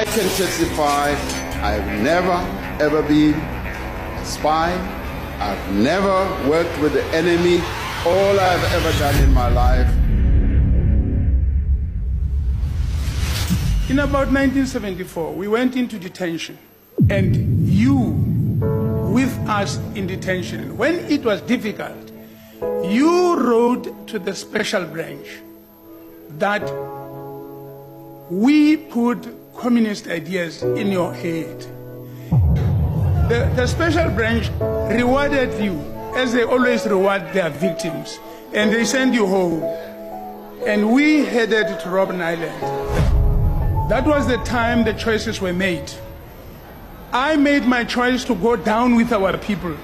I can testify I've never, ever been a spy. I've never worked with the enemy. All I've ever done in my life. In about 1974, we went into detention, and you with us in detention. When it was difficult, you wrote to the special branch that we put communist ideas in your head. The special branch rewarded you as they always reward their victims, and they sent you home. And we headed to Robben Island. That was the time the choices were made. I made my choice to go down with our people.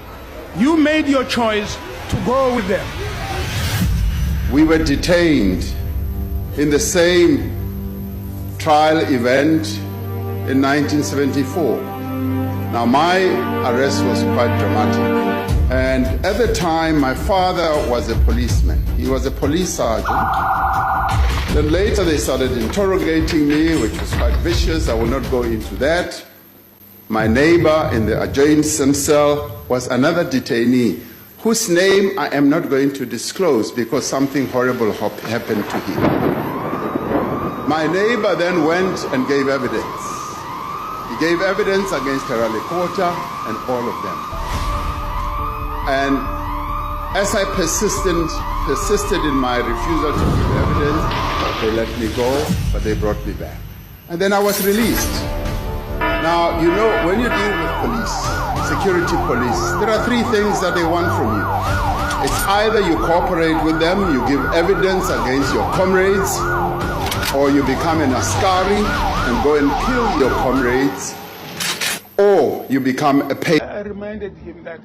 You made your choice to go with them. We were detained in the same trial event in 1974. Now, my arrest was quite dramatic. And at the time, my father was a policeman. He was a police sergeant. Then later they started interrogating me, which was quite vicious. I will not go into that. My neighbor in the adjacent cell was another detainee, whose name I am not going to disclose because something horrible happened to him. My neighbor then went and gave evidence. He gave evidence against Terale Kota and all of them. And as I persisted in my refusal to give evidence, they let me go, but they brought me back. And then I was released. Now, you know, when you deal with police, security police, there are three things that they want from you. It's either you cooperate with them, you give evidence against your comrades, or you become an askari and go and kill your comrades, or you become a paid. I reminded him that,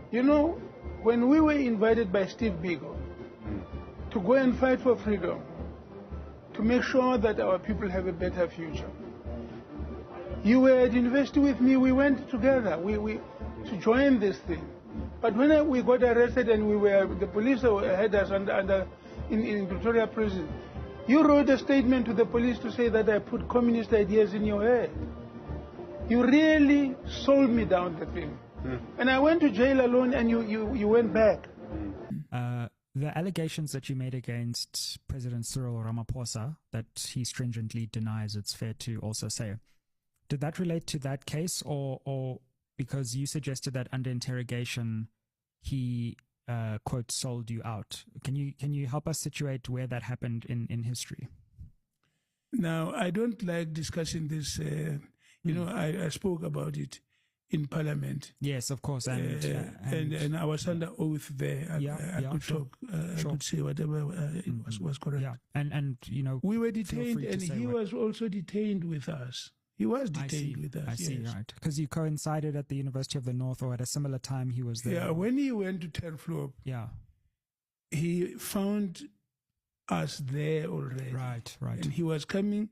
you know, when we were invited by Steve Biko to go and fight for freedom, to make sure that our people have a better future, you were at university with me. We went together to join this thing. But when we got arrested and the police had us in Pretoria prison, you wrote a statement to the police to say that I put communist ideas in your head. You really sold me down the thing. And I went to jail alone, and you went back. The allegations that you made against President Cyril Ramaphosa, that he stringently denies, it's fair to also say, did that relate to that case, or because you suggested that under interrogation he quote sold you out? Can you help us situate where that happened in history? Now, I don't like discussing this. You know, I spoke about it in Parliament. Yes, of course, and I was under oath there. I could talk. I could say whatever was correct. Yeah, and you know, we were detained, and he was also detained with us. He was detained with us. I see, right. Because you coincided at the University of the North, or at a similar time he was there. Yeah, when he went to Terflop, he found us there already. Right. And he was coming.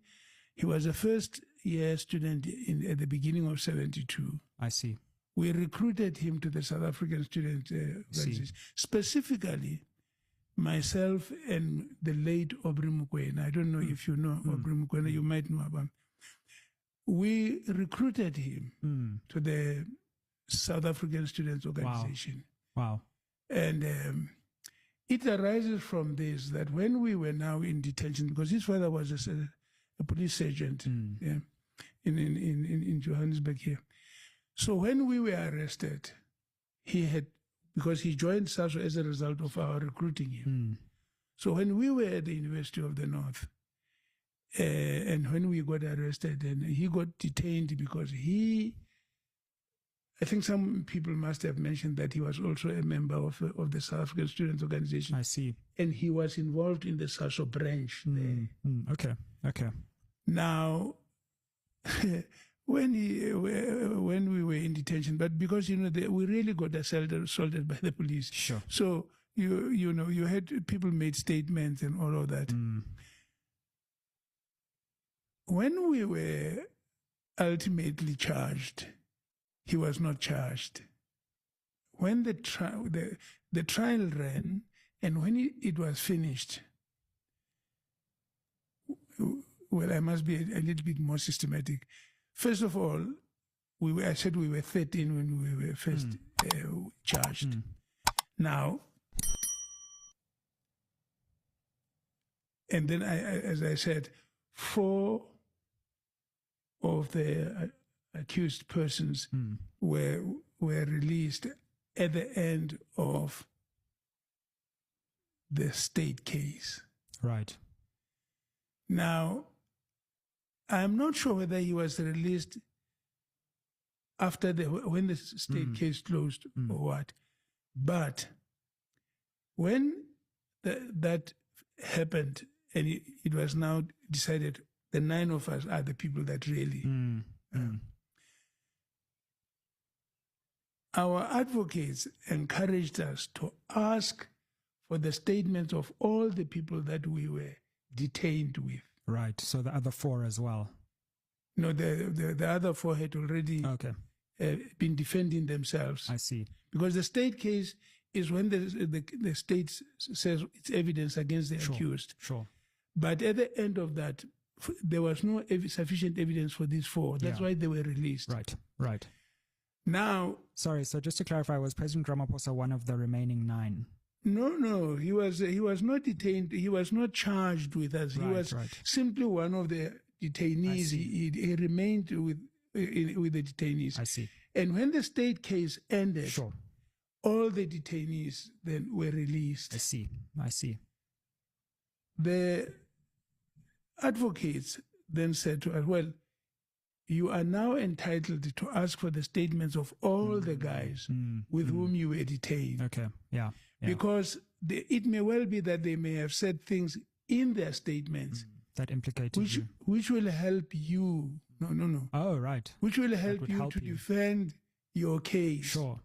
He was a first-year student at the beginning of 72. I see. We recruited him to the South African student organization. Specifically, myself and the late Aubrey Mukwena. I don't know if you know Aubrey Mukwena. You might know about him. We recruited him to the South African Students Organization. Wow. And it arises from this, that when we were now in detention, because his father was a police sergeant in Johannesburg here. So when we were arrested, because he joined SASO as a result of our recruiting him. So when we were at the University of the North, and when we got arrested, and he got detained because I think some people must have mentioned that he was also a member of the South African Students Organization. I see. And he was involved in the SASO branch there. Okay. Now, when we were in detention, but because, you know, we really got assaulted by the police. Sure. So, you know, you had people made statements and all of that. When we were ultimately charged, he was not charged. When the trial ran, and when it was finished, well, I must be a little bit more systematic. First of all, I said we were 13 when we were first charged. Now, and then, as I said, 4 of the accused persons were released at the end of the state case. Right. Now, I'm not sure whether he was released after when the state case closed or what, but when that happened and it was now decided the 9 of us are the people that really our advocates encouraged us to ask for the statements of all the people that we were detained with. Right. So the other 4 as well. No, the other 4 had already been defending themselves. I see. Because the state case is when the state says it's evidence against the accused. Sure. But at the end of that, there was no sufficient evidence for these 4. That's why they were released. Right. Now... Sorry, so just to clarify, was President Ramaphosa one of the remaining 9? No, he was not detained. He was not charged with us. He was simply one of the detainees. He remained with the detainees. I see. And when the state case ended, all the detainees then were released. I see. The advocates then said to us, well, you are now entitled to ask for the statements of all the guys with whom you were detained. Okay, yeah. Because it may well be that they may have said things in their statements that implicated you. Which will help you. No. Oh, right. Which will help you to defend your case. Sure.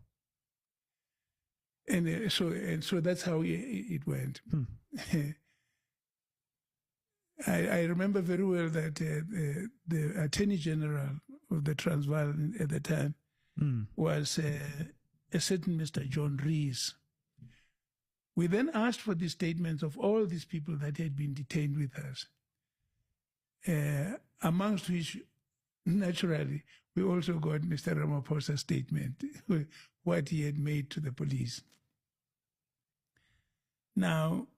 And so that's how it went. I remember very well that the Attorney General of the Transvaal at the time was a certain Mr. John Rees. We then asked for the statements of all these people that had been detained with us, amongst which, naturally, we also got Mr. Ramaphosa's statement, what he had made to the police. Now,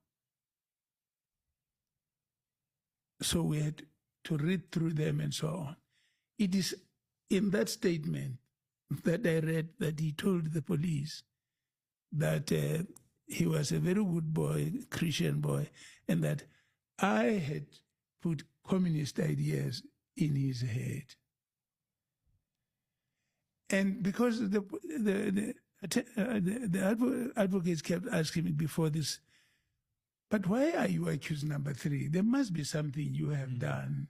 so we had to read through them and so on. It is in that statement that I read that he told the police that he was a very good boy, Christian boy, and that I had put communist ideas in his head. And because the advocates kept asking me before this, but why are you accused number 3? There must be something you have done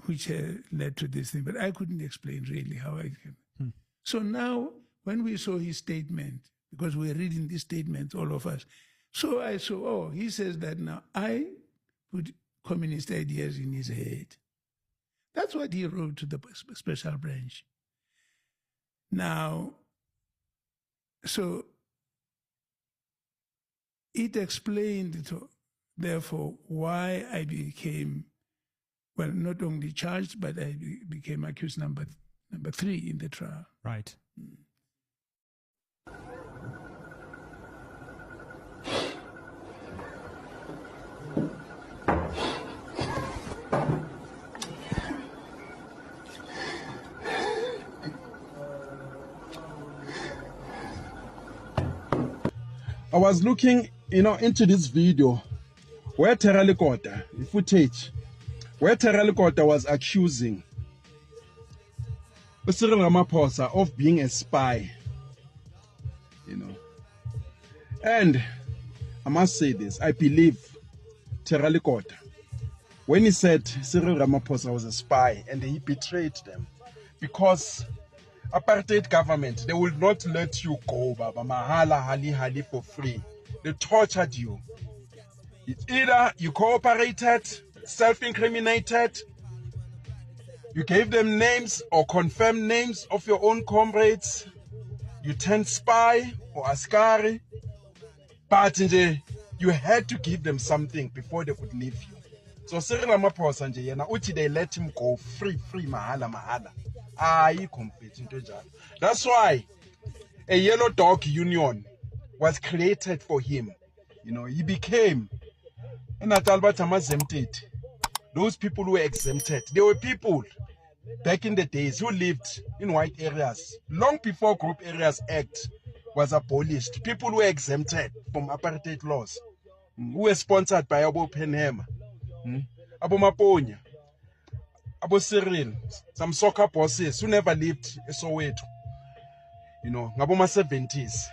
which led to this thing. But I couldn't explain really how I can. So now, when we saw his statement, because we're reading these statements, all of us, so I saw, he says that now I put communist ideas in his head. That's what he wrote to the special branch. Now, so it explained, therefore, why I became, well, not only charged, but I became accused number 3 in the trial. Right. I was looking, into this video where Terralikota, the footage, where Terralikota was accusing Cyril Ramaphosa of being a spy, And I must say this, I believe Terralikota, when he said Cyril Ramaphosa was a spy and he betrayed them, because apartheid government, they will not let you go, Baba, mahala, hali, for free. They tortured you. It's either you cooperated, self-incriminated, you gave them names or confirmed names of your own comrades, you turned spy or askari, but you had to give them something before they could leave you. So Cyril Ramaphosa nje yena uthi they let him go free mahala. Complete into njalo. That's why a yellow dog union was created for him. You know, he became those people who were exempted. There were people back in the days who lived in white areas long before Group Areas Act was abolished. People who were exempted from apartheid laws, who were sponsored by Abo Penhema, Abo Maponya, Abo Cyril, some soccer bosses who never lived in Soweto, you know, Abo ma 70s.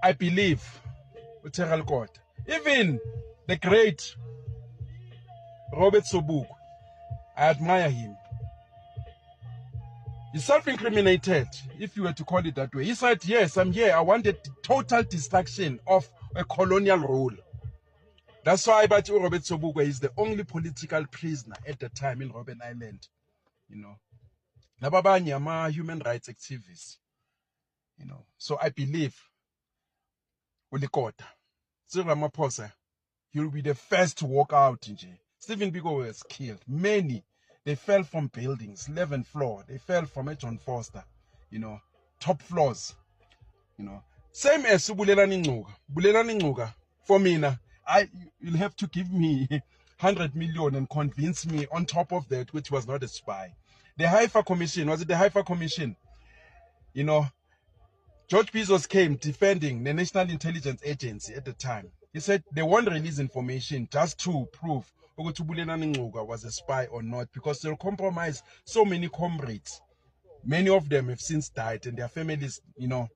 I believe Uteral God, even the great Robert Sobukwe, I admire him. He self-incriminated, if you were to call it that way. He said, yes, I'm here. I wanted total destruction of a colonial rule. That's why Robert Sobukwe is the only political prisoner at the time in Robben Island. You know, Nababanye ama human rights activists. You know, so I believe Ulikota, Cyril Ramaphosa, he'll be the first to walk out in jail. Stephen Biko was killed. Many, they fell from buildings, 11th floor. They fell from John Foster, you know, top floors, you know. Same as Bulelani Ncuka. Bulelani Ncuka, for me, you'll have to give me 100 million and convince me on top of that, which was not a spy. The Haifa Commission, was it the Haifa Commission? You know, George Bezos came defending the National Intelligence Agency at the time. He said they won't release information just to prove whether Bulelani Ncuka was a spy or not, because they'll compromise so many comrades. Many of them have since died, and their families, you know,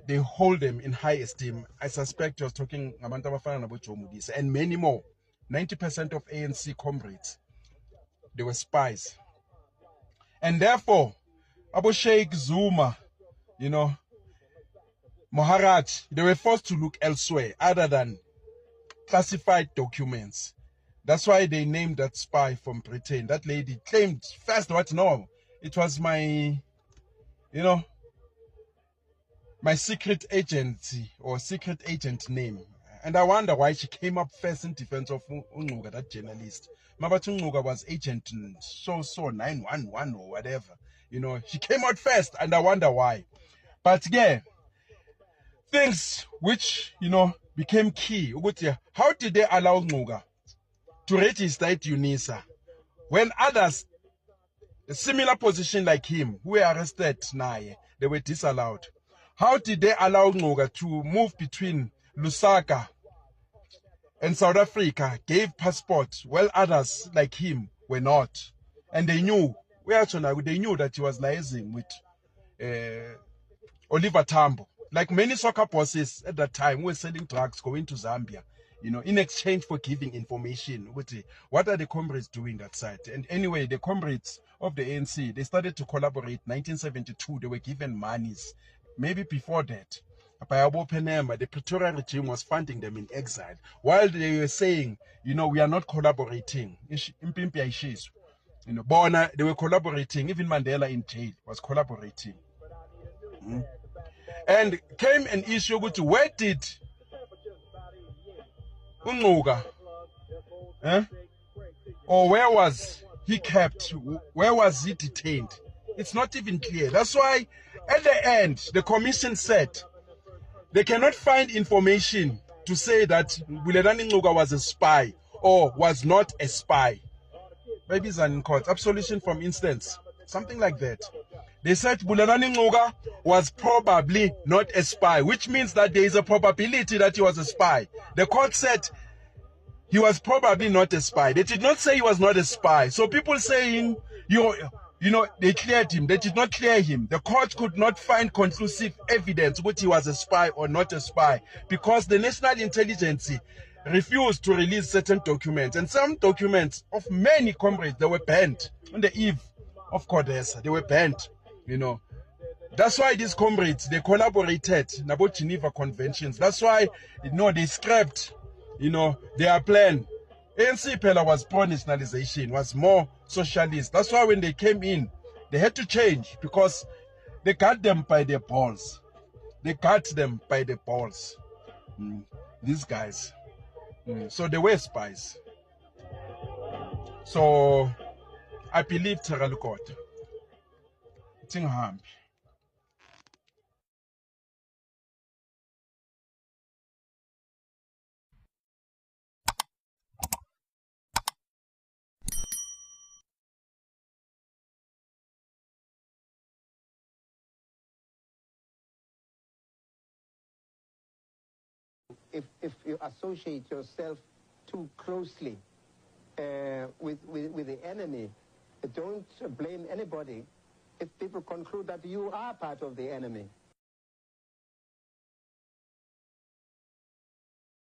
they hold them in high esteem. I suspect you're talking about Mudisa and many more. 90% of ANC comrades, they were spies. And therefore, Abu Sheikh Zuma, you know, Maharaj, they were forced to look elsewhere other than classified documents. That's why they named that spy from Britain. That lady claimed first, what? No, it was my, you know, my secret agency or secret agent name. And I wonder why she came up first in defense of Ncuka, that journalist. Mabatu Ncuka was agent so 911 or whatever. You know, she came out first, and I wonder why. But yeah, things which, you know, became key. How did they allow Ncuka to register at UNISA when others, a similar position like him, who were arrested, they were disallowed? How did they allow Ncuka to move between Lusaka and South Africa, gave passports, while others like him were not? And they knew, they knew that he was liaising with Oliver Tambo. Like many soccer bosses at that time who were selling drugs, going to Zambia, you know, in exchange for giving information. What are the comrades doing that side? And anyway, the comrades of the ANC, they started to collaborate. 1972, they were given monies. Maybe before that, by Abo Penhema, the Pretoria regime was funding them in exile, while they were saying, you know, we are not collaborating. You know, Bona, they were collaborating. Even Mandela in jail was collaborating. And came an issue with where did Ncuka, or where was he kept? Where was he detained? It's not even clear. That's why at the end, the commission said they cannot find information to say that Bulelani Ncuka was a spy or was not a spy. Maybe it's in court. Absolution from instance. Something like that. They said Bulelani Ncuka was probably not a spy, which means that there is a probability that he was a spy. The court said he was probably not a spy. They did not say he was not a spy. So people saying, you know, they cleared him. They did not clear him. The court could not find conclusive evidence which he was a spy or not a spy, because the National Intelligence refused to release certain documents. And some documents of many comrades, they were banned on the eve of Codesa. They were banned, you know. That's why these comrades, they collaborated in about Geneva Conventions. That's why, you know, they scrapped, you know, their plan. ANC Pella was pro-nationalization, was more socialist. That's why when they came in, they had to change, because they got them by their balls. They got them by the balls. These guys. So they were spies. So I believe Terralikota. Tingahambi. If you associate yourself too closely with the enemy, don't blame anybody if people conclude that you are part of the enemy.